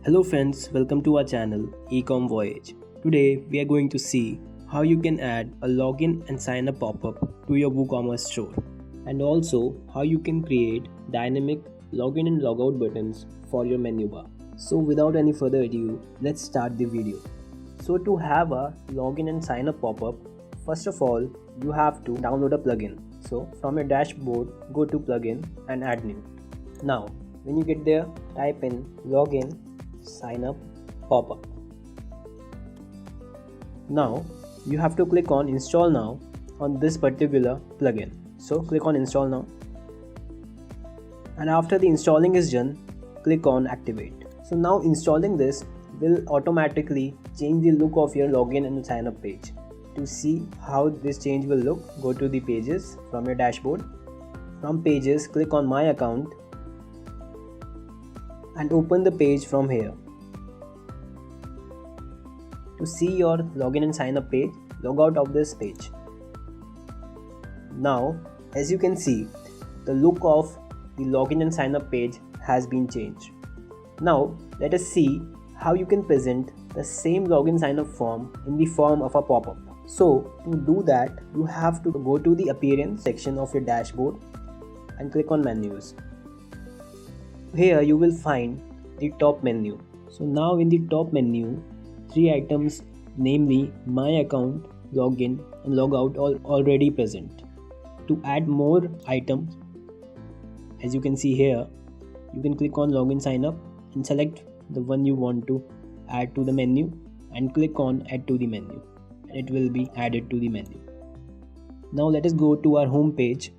Hello friends, welcome to our channel Ecom Voyage. Today we are going to see how you can add a login and sign up pop-up to your Woocommerce store, and also how you can create dynamic login and logout buttons for your menu bar. So without any further ado, let's start the video. So to have a login and sign up pop-up, first of all you have to download a plugin. So from your dashboard, go to plugin and add new. Now when you get there, type in login sign up pop-up. Now you have to click on install now on this particular plugin. So click on install now, and after the installing is done, click on activate. So now installing this will automatically change the look of your login and sign up page. To see how this change will look, go to the pages from your dashboard. From pages, click on my account and open the page from here. To see your login and sign up page, log out of this page. Now as you can see, the look of the login and sign up page has been changed. Now let us see how you can present the same login sign up form in the form of a pop-up. So to do that, you have to go to the appearance section of your dashboard and click on menus. Here you will find the top menu. So now in the top menu, 3 items, namely my account, login and logout, are already present. To add more items, as you can see here, you can click on login sign up and select the one you want to add to the menu and click on add to the menu, and it will be added to the menu. Now let us go to our home page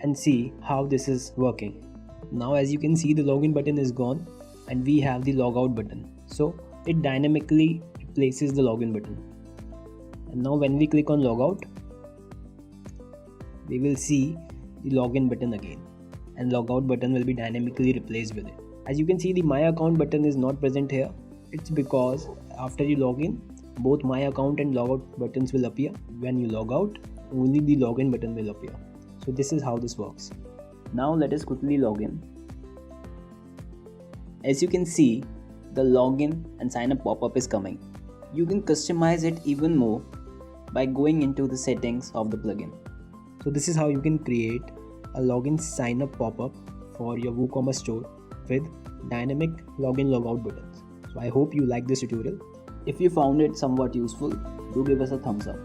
and see how this is working. Now as you can see, the login button is gone and we have the logout button. So it dynamically replaces the login button. And now when we click on logout, we will see the login button again, and logout button will be dynamically replaced with it. As you can see, the my account button is not present here. It's because after you log in, both my account and logout buttons will appear. When you log out, only the login button will appear. So this is how this works. Now let us quickly log in. As you can see, the login and sign up pop-up is coming. You can customize it even more by going into the settings of the plugin. So this is how you can create a login sign up pop-up for your Woocommerce store with dynamic login logout buttons. So I hope you like this tutorial. If you found it somewhat useful, do give us a thumbs up.